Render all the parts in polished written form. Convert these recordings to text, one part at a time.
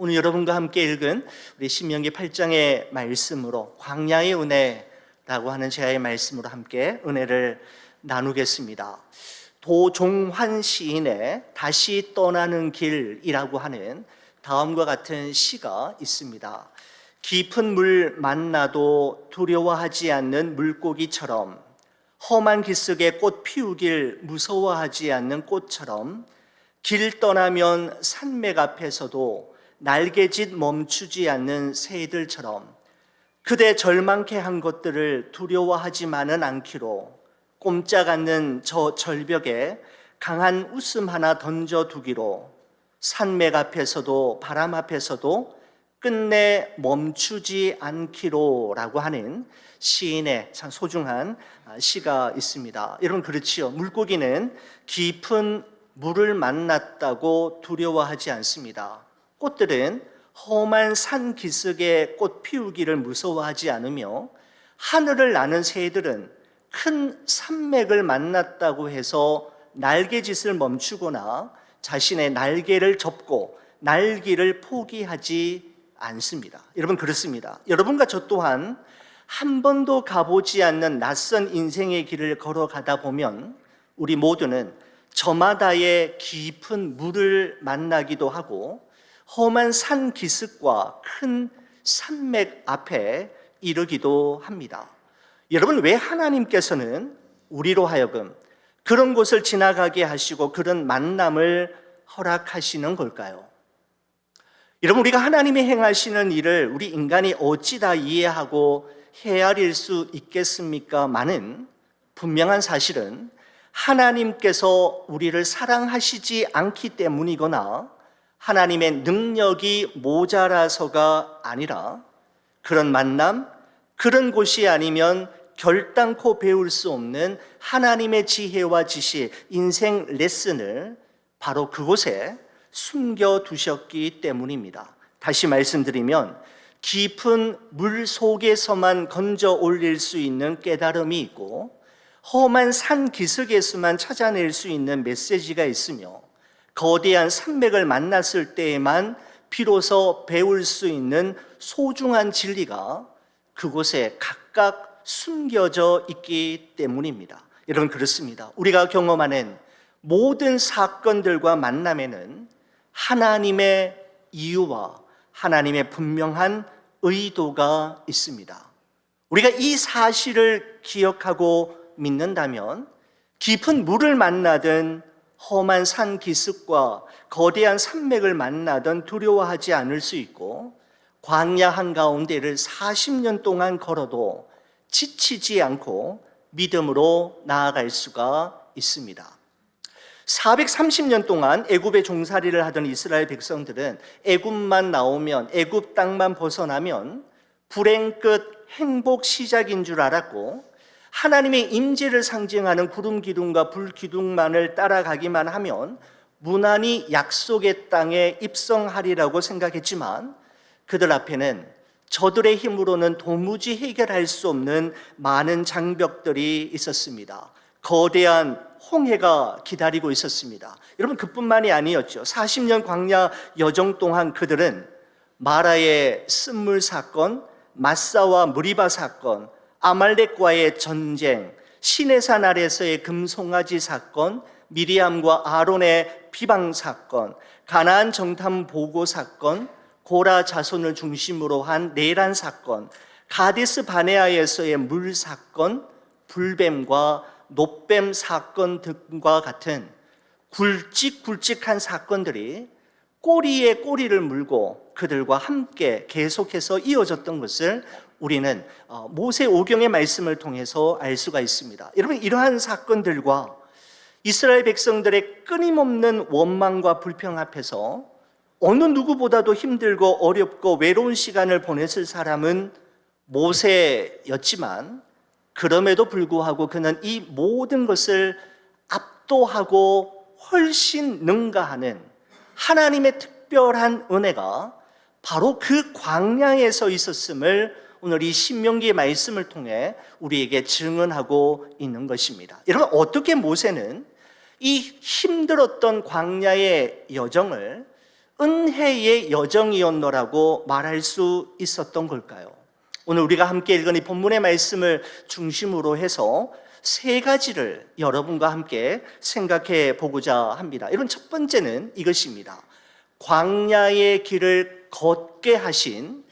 오늘 여러분과 함께 읽은 우리 신명기 8장의 말씀으로 광야의 은혜라고 하는 제아의 말씀으로 함께 은혜를 나누겠습니다. 도종환 시인의 다시 떠나는 길이라고 하는 다음과 같은 시가 있습니다. 깊은 물 만나도 두려워하지 않는 물고기처럼, 험한 기슭에 꽃 피우길 무서워하지 않는 꽃처럼, 길 떠나면 산맥 앞에서도 날개짓 멈추지 않는 새들처럼, 그대 절망케 한 것들을 두려워하지만은 않기로 꼼짝 않는 저 절벽에 강한 웃음 하나 던져두기로, 산맥 앞에서도 바람 앞에서도 끝내 멈추지 않기로 라고 하는 시인의 참 소중한 시가 있습니다. 여러분, 그렇지요. 물고기는 깊은 물을 만났다고 두려워하지 않습니다. 꽃들은 험한 산 기슭에 꽃 피우기를 무서워하지 않으며, 하늘을 나는 새들은 큰 산맥을 만났다고 해서 날개짓을 멈추거나 자신의 날개를 접고 날기를 포기하지 않습니다. 여러분, 그렇습니다. 여러분과 저 또한 한 번도 가보지 않는 낯선 인생의 길을 걸어가다 보면 우리 모두는 저마다의 깊은 물을 만나기도 하고 험한 산 기슭과 큰 산맥 앞에 이르기도 합니다. 여러분, 왜 하나님께서는 우리로 하여금 그런 곳을 지나가게 하시고 그런 만남을 허락하시는 걸까요? 여러분, 우리가 하나님이 행하시는 일을 우리 인간이 어찌 다 이해하고 헤아릴 수 있겠습니까? 많은 분명한 사실은 하나님께서 우리를 사랑하시지 않기 때문이거나 하나님의 능력이 모자라서가 아니라, 그런 만남, 그런 곳이 아니면 결단코 배울 수 없는 하나님의 지혜와 지식, 인생 레슨을 바로 그곳에 숨겨두셨기 때문입니다. 다시 말씀드리면 깊은 물 속에서만 건져 올릴 수 있는 깨달음이 있고, 험한 산 기슭에서만 찾아낼 수 있는 메시지가 있으며, 거대한 산맥을 만났을 때에만 비로소 배울 수 있는 소중한 진리가 그곳에 각각 숨겨져 있기 때문입니다. 여러분, 그렇습니다. 우리가 경험하는 모든 사건들과 만남에는 하나님의 이유와 하나님의 분명한 의도가 있습니다. 우리가 이 사실을 기억하고 믿는다면 깊은 물을 만나든 험한 산 기슭과 거대한 산맥을 만나든 두려워하지 않을 수 있고, 광야 한가운데를 40년 동안 걸어도 지치지 않고 믿음으로 나아갈 수가 있습니다. 430년 동안 애굽의 종살이를 하던 이스라엘 백성들은 애굽만 나오면, 애굽 땅만 벗어나면 불행 끝 행복 시작인 줄 알았고, 하나님의 임재를 상징하는 구름 기둥과 불 기둥만을 따라가기만 하면 무난히 약속의 땅에 입성하리라고 생각했지만, 그들 앞에는 저들의 힘으로는 도무지 해결할 수 없는 많은 장벽들이 있었습니다. 거대한 홍해가 기다리고 있었습니다. 여러분, 그뿐만이 아니었죠. 40년 광야 여정 동안 그들은 마라의 쓴물 사건, 마사와 무리바 사건, 아말렉과의 전쟁, 시내산 아래서의 금송아지 사건, 미리암과 아론의 비방 사건, 가나안 정탐 보고 사건, 고라 자손을 중심으로 한 내란 사건, 가데스 바네아에서의 물 사건, 불뱀과 노뱀 사건 등과 같은 굵직굵직한 사건들이 꼬리에 꼬리를 물고 그들과 함께 계속해서 이어졌던 것을 우리는 모세 오경의 말씀을 통해서 알 수가 있습니다. 여러분, 이러한 사건들과 이스라엘 백성들의 끊임없는 원망과 불평 앞에서 어느 누구보다도 힘들고 어렵고 외로운 시간을 보냈을 사람은 모세였지만, 그럼에도 불구하고 그는 이 모든 것을 압도하고 훨씬 능가하는 하나님의 특별한 은혜가 바로 그 광야에서 있었음을 오늘 이 신명기의 말씀을 통해 우리에게 증언하고 있는 것입니다. 여러분, 어떻게 모세는 이 힘들었던 광야의 여정을 은혜의 여정이었노라고 말할 수 있었던 걸까요? 오늘 우리가 함께 읽은 이 본문의 말씀을 중심으로 해서 세 가지를 여러분과 함께 생각해 보고자 합니다. 여러분, 첫 번째는 이것입니다. 광야의 길을 걷게 하신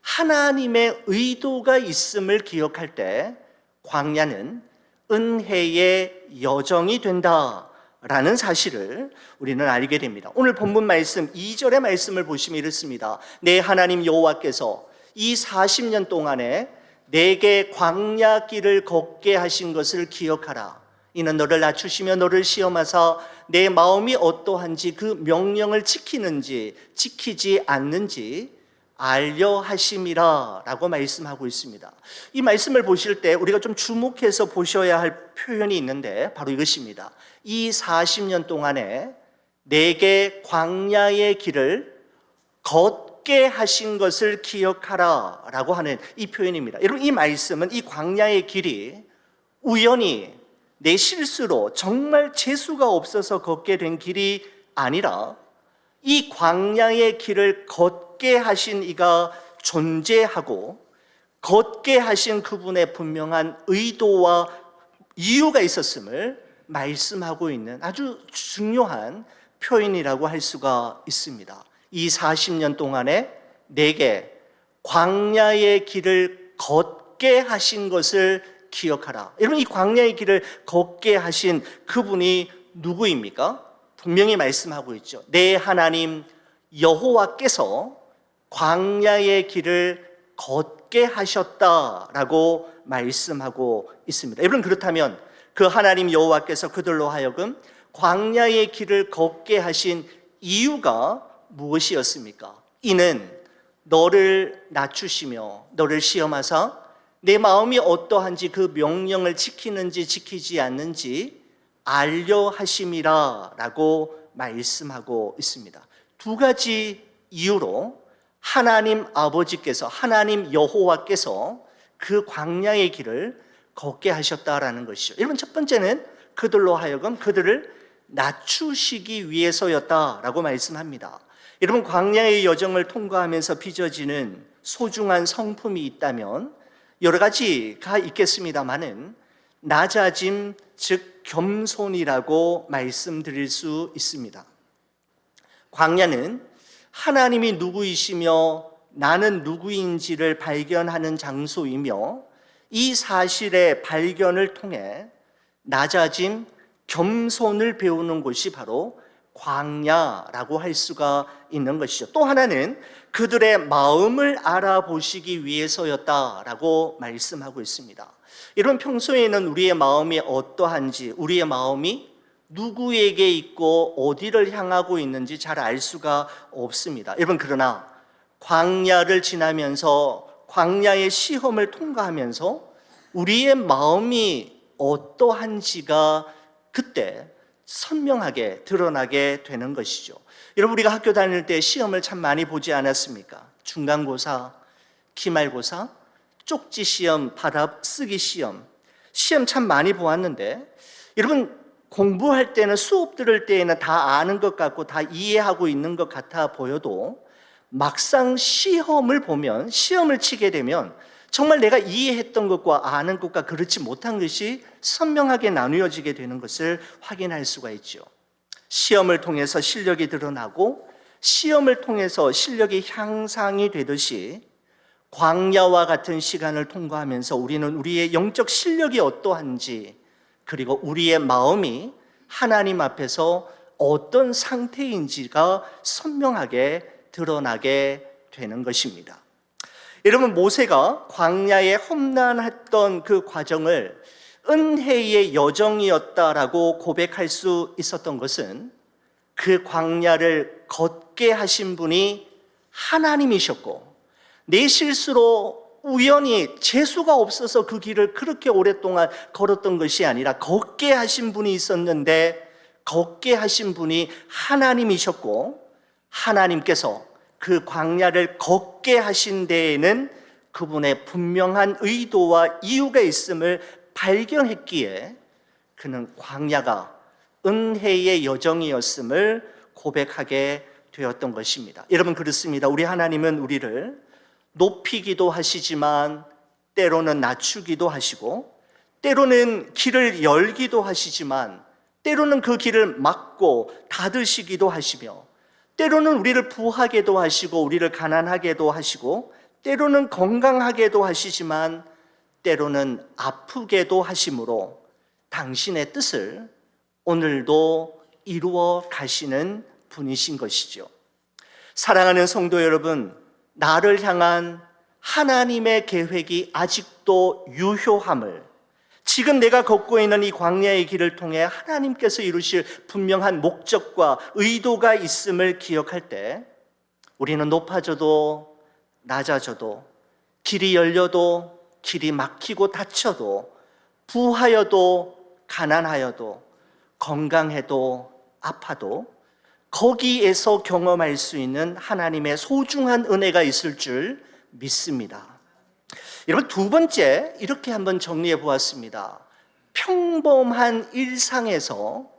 하나님의 의도가 있음을 기억할 때 광야는 은혜의 여정이 된다라는 사실을 우리는 알게 됩니다. 오늘 본문 말씀 2절의 말씀을 보시면 이렇습니다. 내 하나님 여호와께서 이 40년 동안에 내게 광야 길을 걷게 하신 것을 기억하라. 이는 너를 낮추시며 너를 시험하사 내 마음이 어떠한지 그 명령을 지키는지 지키지 않는지 알려 하심이라 라고 말씀하고 있습니다. 이 말씀을 보실 때 우리가 좀 주목해서 보셔야 할 표현이 있는데 바로 이것입니다. 이 40년 동안에 내게 광야의 길을 걷게 하신 것을 기억하라 라고 하는 이 표현입니다. 여러분, 이 말씀은 이 광야의 길이 우연히 내 실수로 정말 재수가 없어서 걷게 된 길이 아니라 이 광야의 길을 걷게 하신 이가 존재하고 걷게 하신 그분의 분명한 의도와 이유가 있었음을 말씀하고 있는 아주 중요한 표현이라고 할 수가 있습니다. 이 40년 동안에 내게 광야의 길을 걷게 하신 것을 기억하라. 여러분, 이 광야의 길을 걷게 하신 그분이 누구입니까? 분명히 말씀하고 있죠. 내 하나님 여호와께서 광야의 길을 걷게 하셨다라고 말씀하고 있습니다. 여러분, 그렇다면 그 하나님 여호와께서 그들로 하여금 광야의 길을 걷게 하신 이유가 무엇이었습니까? 이는 너를 낮추시며 너를 시험하사 내 마음이 어떠한지 그 명령을 지키는지 지키지 않는지 알려 하심이라 라고 말씀하고 있습니다. 두 가지 이유로 하나님 아버지께서, 하나님 여호와께서 그 광야의 길을 걷게 하셨다라는 것이죠. 여러분, 첫 번째는 그들로 하여금 그들을 낮추시기 위해서였다라고 말씀합니다. 여러분, 광야의 여정을 통과하면서 빚어지는 소중한 성품이 있다면 여러 가지가 있겠습니다만은 낮아짐, 즉 겸손이라고 말씀드릴 수 있습니다. 광야는 하나님이 누구이시며 나는 누구인지를 발견하는 장소이며 이 사실의 발견을 통해 낮아짐, 겸손을 배우는 곳이 바로 광야라고 할 수가 있는 것이죠. 또 하나는 그들의 마음을 알아보시기 위해서였다라고 말씀하고 있습니다. 이런 평소에는 우리의 마음이 어떠한지, 우리의 마음이 누구에게 있고 어디를 향하고 있는지 잘 알 수가 없습니다. 여러분, 그러나 광야를 지나면서 광야의 시험을 통과하면서 우리의 마음이 어떠한지가 그때 선명하게 드러나게 되는 것이죠. 여러분, 우리가 학교 다닐 때 시험을 참 많이 보지 않았습니까? 중간고사, 기말고사, 쪽지 시험, 받아쓰기 시험, 시험 참 많이 보았는데 여러분, 공부할 때는 수업 들을 때에는 다 아는 것 같고 다 이해하고 있는 것 같아 보여도 막상 시험을 보면, 시험을 치게 되면 정말 내가 이해했던 것과 아는 것과 그렇지 못한 것이 선명하게 나누어지게 되는 것을 확인할 수가 있죠. 시험을 통해서 실력이 드러나고 시험을 통해서 실력이 향상이 되듯이 광야와 같은 시간을 통과하면서 우리는 우리의 영적 실력이 어떠한지, 그리고 우리의 마음이 하나님 앞에서 어떤 상태인지가 선명하게 드러나게 되는 것입니다. 여러분, 모세가 광야에 험난했던 그 과정을 은혜의 여정이었다라고 고백할 수 있었던 것은 그 광야를 걷게 하신 분이 하나님이셨고, 내 실수로 우연히 재수가 없어서 그 길을 그렇게 오랫동안 걸었던 것이 아니라 걷게 하신 분이 있었는데 걷게 하신 분이 하나님이셨고, 하나님께서 그 광야를 걷게 하신 데에는 그분의 분명한 의도와 이유가 있음을 발견했기에 그는 광야가 은혜의 여정이었음을 고백하게 되었던 것입니다. 여러분, 그렇습니다. 우리 하나님은 우리를 높이기도 하시지만 때로는 낮추기도 하시고, 때로는 길을 열기도 하시지만 때로는 그 길을 막고 닫으시기도 하시며, 때로는 우리를 부하게도 하시고 우리를 가난하게도 하시고, 때로는 건강하게도 하시지만 때로는 아프게도 하심으로 당신의 뜻을 오늘도 이루어 가시는 분이신 것이죠. 사랑하는 성도 여러분, 나를 향한 하나님의 계획이 아직도 유효함을, 지금 내가 걷고 있는 이 광야의 길을 통해 하나님께서 이루실 분명한 목적과 의도가 있음을 기억할 때, 우리는 높아져도 낮아져도, 길이 열려도 길이 막히고 닫혀도, 부하여도 가난하여도, 건강해도 아파도 거기에서 경험할 수 있는 하나님의 소중한 은혜가 있을 줄 믿습니다. 여러분, 두 번째, 이렇게 한번 정리해 보았습니다. 평범한 일상에서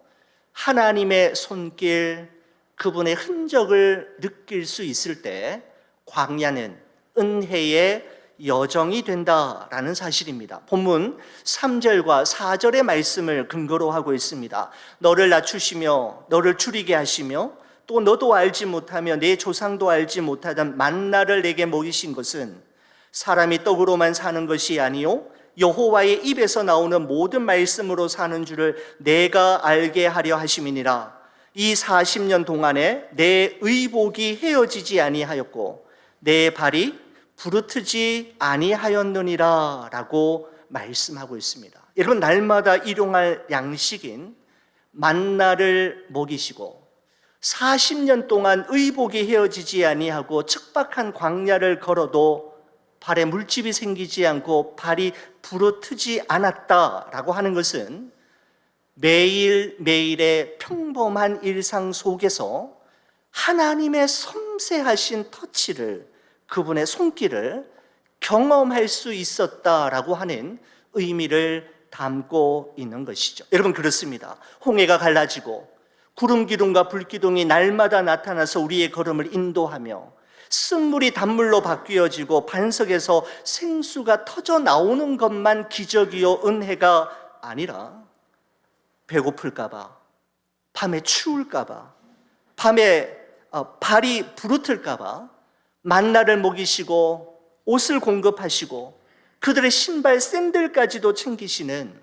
하나님의 손길, 그분의 흔적을 느낄 수 있을 때 광야는 은혜의 여정이 된다라는 사실입니다. 본문 3절과 4절의 말씀을 근거로 하고 있습니다. 너를 낮추시며 너를 줄이게 하시며 또 너도 알지 못하며 내 조상도 알지 못하던 만나를 내게 먹이신 것은 사람이 떡으로만 사는 것이 아니요 여호와의 입에서 나오는 모든 말씀으로 사는 줄을 내가 알게 하려 하심이니라. 이 40년 동안에 내 의복이 헤어지지 아니하였고 내 발이 부르트지 아니하였느니라 라고 말씀하고 있습니다. 여러분, 날마다 일용할 양식인 만나를 먹이시고 40년 동안 의복이 헤어지지 아니하고 척박한 광야를 걸어도 발에 물집이 생기지 않고 발이 부르트지 않았다라고 하는 것은 매일매일의 평범한 일상 속에서 하나님의 섬세하신 터치를, 그분의 손길을 경험할 수 있었다라고 하는 의미를 담고 있는 것이죠. 여러분, 그렇습니다. 홍해가 갈라지고 구름 기둥과 불 기둥이 날마다 나타나서 우리의 걸음을 인도하며 쓴물이 단물로 바뀌어지고 반석에서 생수가 터져 나오는 것만 기적이요 은혜가 아니라 배고플까 봐, 밤에 추울까 봐, 밤에 발이 부르틀까 봐 만나를 먹이시고 옷을 공급하시고 그들의 신발 샌들까지도 챙기시는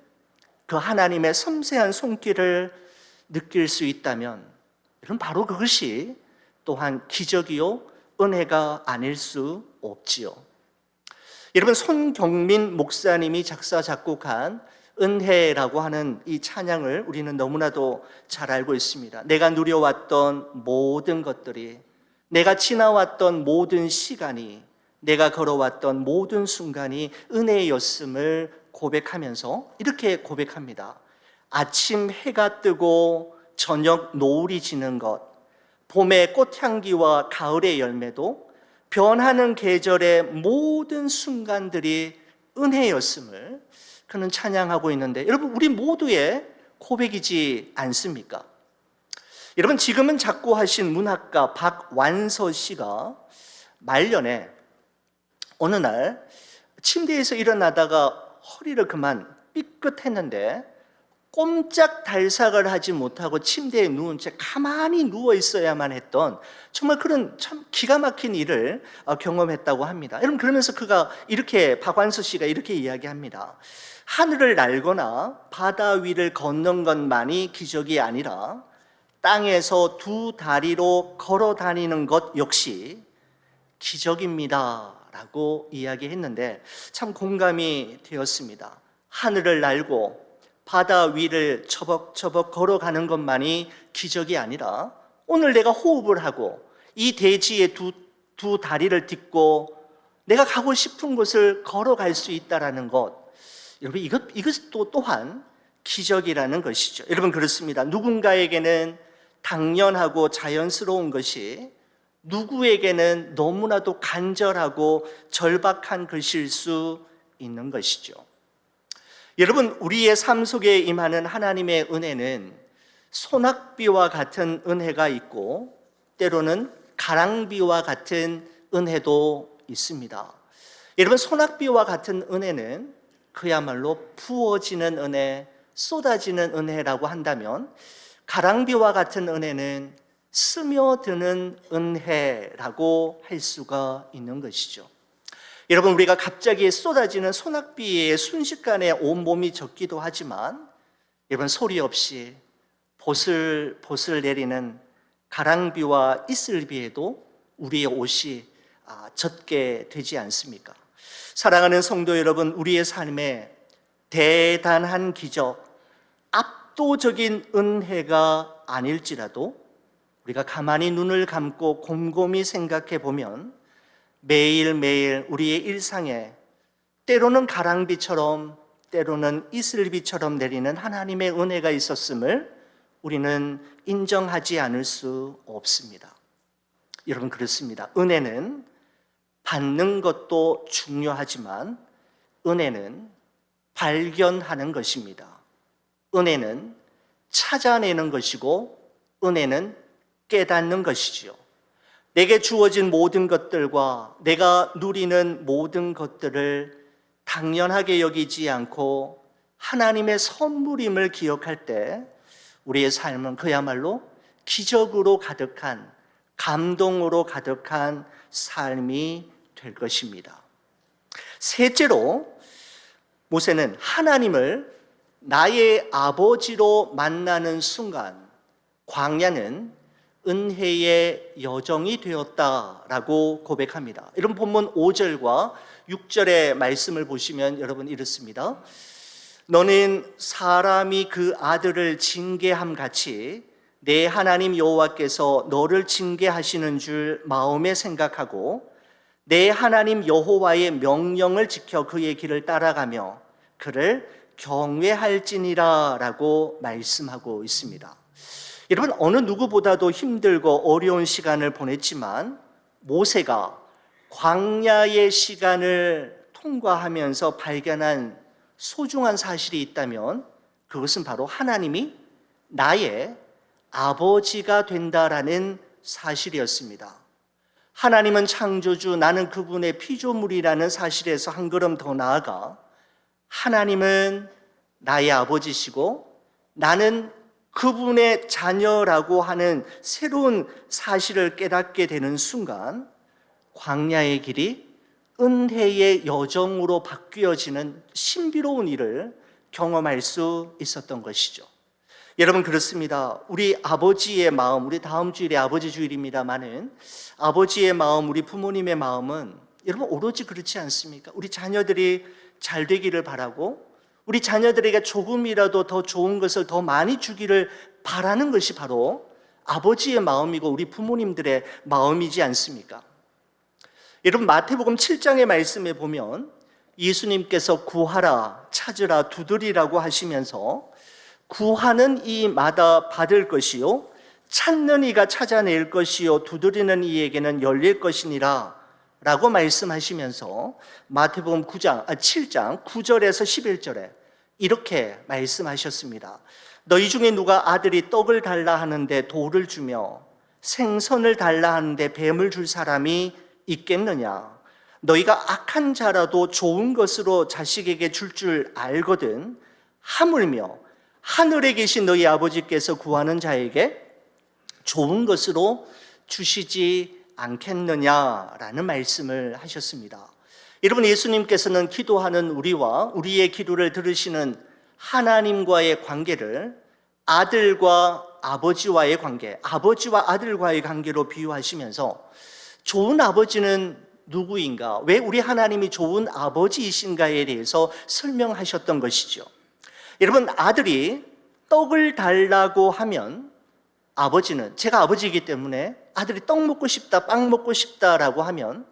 그 하나님의 섬세한 손길을 느낄 수 있다면, 여러분, 바로 그것이 또한 기적이요 은혜가 아닐 수 없지요. 여러분, 손경민 목사님이 작사 작곡한 은혜라고 하는 이 찬양을 우리는 너무나도 잘 알고 있습니다. 내가 누려왔던 모든 것들이, 내가 지나왔던 모든 시간이, 내가 걸어왔던 모든 순간이 은혜였음을 고백하면서 이렇게 고백합니다. 아침 해가 뜨고 저녁 노을이 지는 것, 봄의 꽃향기와 가을의 열매도 변하는 계절의 모든 순간들이 은혜였음을 그는 찬양하고 있는데, 여러분, 우리 모두의 고백이지 않습니까? 여러분, 지금은 작고하신 문학가 박완서 씨가 말년에 어느 날 침대에서 일어나다가 허리를 그만 삐끗했는데 꼼짝 달싹을 하지 못하고 침대에 누운 채 가만히 누워 있어야만 했던 정말 그런 참 기가 막힌 일을 경험했다고 합니다. 여러분, 그러면서 박완서 씨가 이렇게 이야기합니다. 하늘을 날거나 바다 위를 걷는 것만이 기적이 아니라 땅에서 두 다리로 걸어 다니는 것 역시 기적입니다 라고 이야기했는데 참 공감이 되었습니다. 하늘을 날고 바다 위를 처벅처벅 걸어가는 것만이 기적이 아니라 오늘 내가 호흡을 하고 이 대지의 두 다리를 딛고 내가 가고 싶은 곳을 걸어갈 수 있다는 것, 여러분, 이것도 또한 기적이라는 것이죠. 여러분, 그렇습니다. 누군가에게는 당연하고 자연스러운 것이 누구에게는 너무나도 간절하고 절박한 것일 수 있는 것이죠. 여러분, 우리의 삶 속에 임하는 하나님의 은혜는 소낙비와 같은 은혜가 있고 때로는 가랑비와 같은 은혜도 있습니다. 여러분, 소낙비와 같은 은혜는 그야말로 부어지는 은혜, 쏟아지는 은혜라고 한다면, 가랑비와 같은 은혜는 스며드는 은혜라고 할 수가 있는 것이죠. 여러분, 우리가 갑자기 쏟아지는 소낙비에 순식간에 온몸이 젖기도 하지만, 여러분, 소리 없이 보슬보슬 내리는 가랑비와 이슬비에도 우리의 옷이 젖게 되지 않습니까? 사랑하는 성도 여러분, 우리의 삶에 대단한 기적, 압도적인 은혜가 아닐지라도 우리가 가만히 눈을 감고 곰곰이 생각해 보면 매일매일 우리의 일상에 때로는 가랑비처럼 때로는 이슬비처럼 내리는 하나님의 은혜가 있었음을 우리는 인정하지 않을 수 없습니다. 여러분, 그렇습니다. 은혜는 받는 것도 중요하지만 은혜는 발견하는 것입니다. 은혜는 찾아내는 것이고 은혜는 깨닫는 것이지요. 내게 주어진 모든 것들과 내가 누리는 모든 것들을 당연하게 여기지 않고 하나님의 선물임을 기억할 때 우리의 삶은 그야말로 기적으로 가득한, 감동으로 가득한 삶이 될 것입니다. 셋째로, 모세는 하나님을 나의 아버지로 만나는 순간 광야는 은혜의 여정이 되었다라고 고백합니다. 이런 본문 5절과 6절의 말씀을 보시면 여러분 이렇습니다. 너는 사람이 그 아들을 징계함 같이 내 하나님 여호와께서 너를 징계하시는 줄 마음에 생각하고 내 하나님 여호와의 명령을 지켜 그의 길을 따라가며 그를 경외할지니라 라고 말씀하고 있습니다. 여러분, 어느 누구보다도 힘들고 어려운 시간을 보냈지만 모세가 광야의 시간을 통과하면서 발견한 소중한 사실이 있다면 그것은 바로 하나님이 나의 아버지가 된다라는 사실이었습니다. 하나님은 창조주, 나는 그분의 피조물이라는 사실에서 한 걸음 더 나아가 하나님은 나의 아버지시고 나는 그분의 자녀라고 하는 새로운 사실을 깨닫게 되는 순간 광야의 길이 은혜의 여정으로 바뀌어지는 신비로운 일을 경험할 수 있었던 것이죠. 여러분, 그렇습니다. 우리 아버지의 마음, 우리 다음 주일에 아버지 주일입니다마는 아버지의 마음, 우리 부모님의 마음은 여러분 오로지 그렇지 않습니까? 우리 자녀들이 잘 되기를 바라고 우리 자녀들에게 조금이라도 더 좋은 것을 더 많이 주기를 바라는 것이 바로 아버지의 마음이고 우리 부모님들의 마음이지 않습니까? 여러분, 마태복음 7장의 말씀에 보면 예수님께서 구하라, 찾으라, 두드리라고 하시면서 구하는 이마다 받을 것이요 찾는 이가 찾아낼 것이요 두드리는 이에게는 열릴 것이니라 라고 말씀하시면서 마태복음 7장 9절에서 11절에 이렇게 말씀하셨습니다. 너희 중에 누가 아들이 떡을 달라 하는데 돌을 주며 생선을 달라 하는데 뱀을 줄 사람이 있겠느냐? 너희가 악한 자라도 좋은 것으로 자식에게 줄 알거든 하물며 하늘에 계신 너희 아버지께서 구하는 자에게 좋은 것으로 주시지 않겠느냐라는 말씀을 하셨습니다. 여러분, 예수님께서는 기도하는 우리와 우리의 기도를 들으시는 하나님과의 관계를 아들과 아버지와의 관계, 아버지와 아들과의 관계로 비유하시면서 좋은 아버지는 누구인가? 왜 우리 하나님이 좋은 아버지이신가에 대해서 설명하셨던 것이죠. 여러분, 아들이 떡을 달라고 하면 아버지는, 제가 아버지이기 때문에 아들이 떡 먹고 싶다, 빵 먹고 싶다라고 하면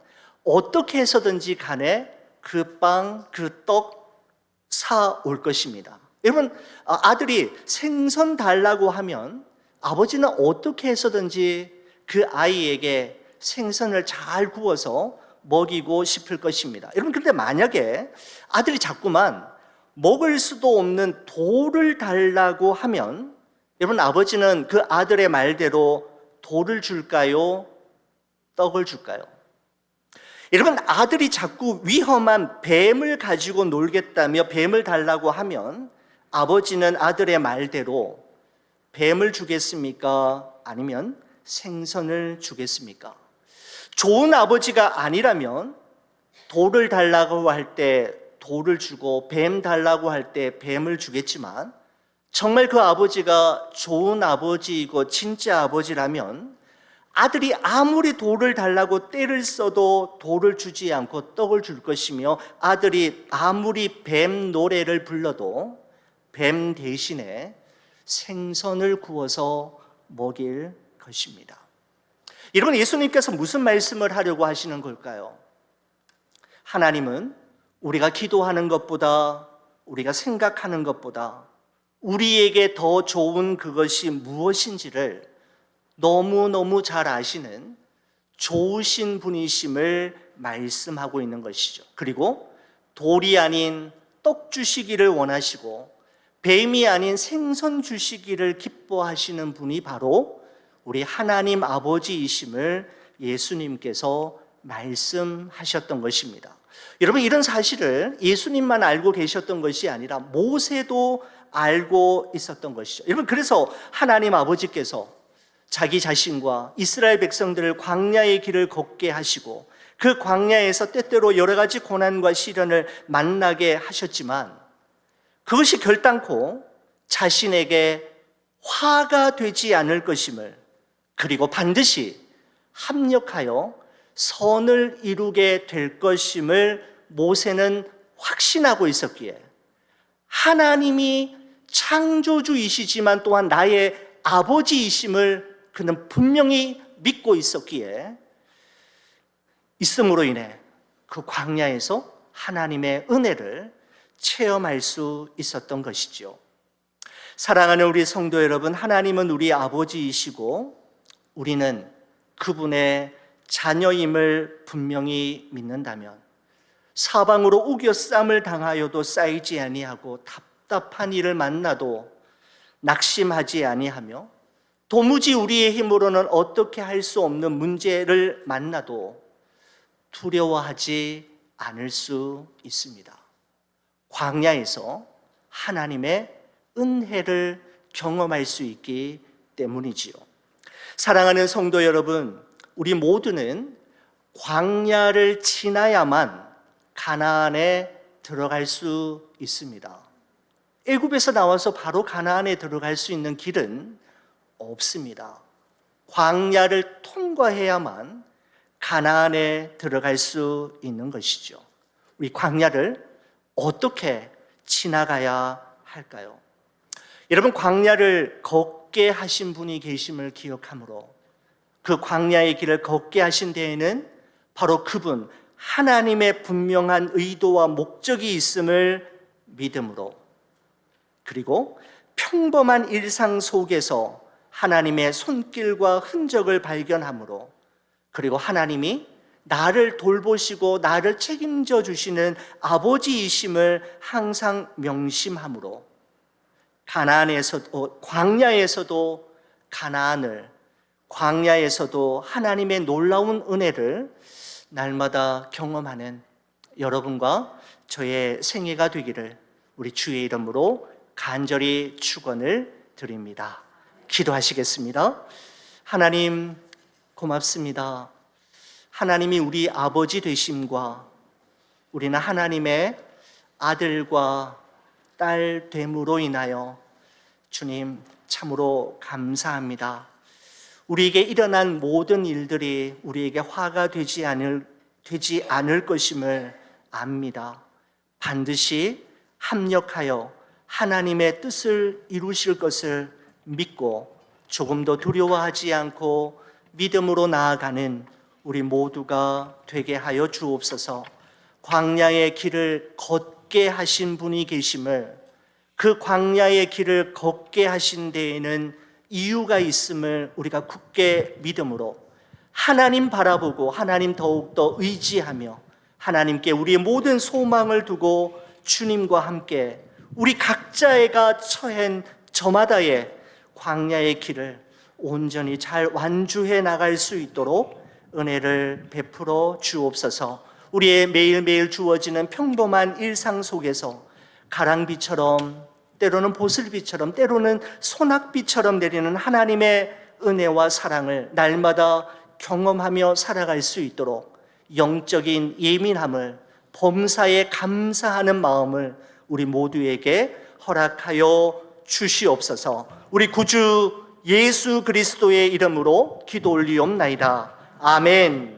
어떻게 해서든지 간에 그 빵, 그 떡 사올 것입니다. 여러분, 아들이 생선 달라고 하면 아버지는 어떻게 해서든지 그 아이에게 생선을 잘 구워서 먹이고 싶을 것입니다. 여러분, 그런데 만약에 아들이 자꾸만 먹을 수도 없는 돌을 달라고 하면 여러분, 아버지는 그 아들의 말대로 돌을 줄까요? 떡을 줄까요? 여러분, 아들이 자꾸 위험한 뱀을 가지고 놀겠다며 뱀을 달라고 하면 아버지는 아들의 말대로 뱀을 주겠습니까? 아니면 생선을 주겠습니까? 좋은 아버지가 아니라면 돌을 달라고 할 때 돌을 주고 뱀 달라고 할 때 뱀을 주겠지만, 정말 그 아버지가 좋은 아버지이고 진짜 아버지라면 아들이 아무리 돌을 달라고 떼를 써도 돌을 주지 않고 떡을 줄 것이며, 아들이 아무리 뱀 노래를 불러도 뱀 대신에 생선을 구워서 먹일 것입니다. 여러분, 예수님께서 무슨 말씀을 하려고 하시는 걸까요? 하나님은 우리가 기도하는 것보다, 우리가 생각하는 것보다 우리에게 더 좋은 그것이 무엇인지를 너무너무 잘 아시는 좋으신 분이심을 말씀하고 있는 것이죠. 그리고 돌이 아닌 떡 주시기를 원하시고 뱀이 아닌 생선 주시기를 기뻐하시는 분이 바로 우리 하나님 아버지이심을 예수님께서 말씀하셨던 것입니다. 여러분, 이런 사실을 예수님만 알고 계셨던 것이 아니라 모세도 알고 있었던 것이죠. 여러분, 그래서 하나님 아버지께서 자기 자신과 이스라엘 백성들을 광야의 길을 걷게 하시고 그 광야에서 때때로 여러 가지 고난과 시련을 만나게 하셨지만, 그것이 결단코 자신에게 화가 되지 않을 것임을, 그리고 반드시 합력하여 선을 이루게 될 것임을 모세는 확신하고 있었기에, 하나님이 창조주이시지만 또한 나의 아버지이심을 그는 분명히 믿고 있었기에, 있음으로 인해 그 광야에서 하나님의 은혜를 체험할 수 있었던 것이죠. 사랑하는 우리 성도 여러분, 하나님은 우리 아버지이시고 우리는 그분의 자녀임을 분명히 믿는다면, 사방으로 우겨쌈을 당하여도 쌓이지 아니하고 답답한 일을 만나도 낙심하지 아니하며 도무지 우리의 힘으로는 어떻게 할 수 없는 문제를 만나도 두려워하지 않을 수 있습니다. 광야에서 하나님의 은혜를 경험할 수 있기 때문이지요. 사랑하는 성도 여러분, 우리 모두는 광야를 지나야만 가나안에 들어갈 수 있습니다. 애굽에서 나와서 바로 가나안에 들어갈 수 있는 길은 없습니다. 광야를 통과해야만 가나안에 들어갈 수 있는 것이죠. 우리 광야를 어떻게 지나가야 할까요? 여러분, 광야를 걷게 하신 분이 계심을 기억하므로, 그 광야의 길을 걷게 하신 데에는 바로 그분 하나님의 분명한 의도와 목적이 있음을 믿음으로, 그리고 평범한 일상 속에서 하나님의 손길과 흔적을 발견함으로, 그리고 하나님이 나를 돌보시고 나를 책임져 주시는 아버지이심을 항상 명심함으로, 광야에서도 가나안을, 광야에서도 하나님의 놀라운 은혜를 날마다 경험하는 여러분과 저의 생애가 되기를 우리 주의 이름으로 간절히 축원을 드립니다. 기도하시겠습니다. 하나님, 고맙습니다. 하나님이 우리 아버지 되심과 우리는 하나님의 아들과 딸 됨으로 인하여 주님 참으로 감사합니다. 우리에게 일어난 모든 일들이 우리에게 화가 되지 않을 것임을 압니다. 반드시 합력하여 하나님의 뜻을 이루실 것을 믿고 조금도 두려워하지 않고 믿음으로 나아가는 우리 모두가 되게 하여 주옵소서. 광야의 길을 걷게 하신 분이 계심을, 그 광야의 길을 걷게 하신 데에는 이유가 있음을 우리가 굳게 믿음으로 하나님 바라보고 하나님 더욱더 의지하며 하나님께 우리의 모든 소망을 두고 주님과 함께 우리 각자가 처한 저마다의 광야의 길을 온전히 잘 완주해 나갈 수 있도록 은혜를 베풀어 주옵소서. 우리의 매일매일 주어지는 평범한 일상 속에서 가랑비처럼, 때로는 보슬비처럼, 때로는 소낙비처럼 내리는 하나님의 은혜와 사랑을 날마다 경험하며 살아갈 수 있도록 영적인 예민함을, 범사에 감사하는 마음을 우리 모두에게 허락하여 주시옵소서. 우리 구주 예수 그리스도의 이름으로 기도 올리옵나이다. 아멘.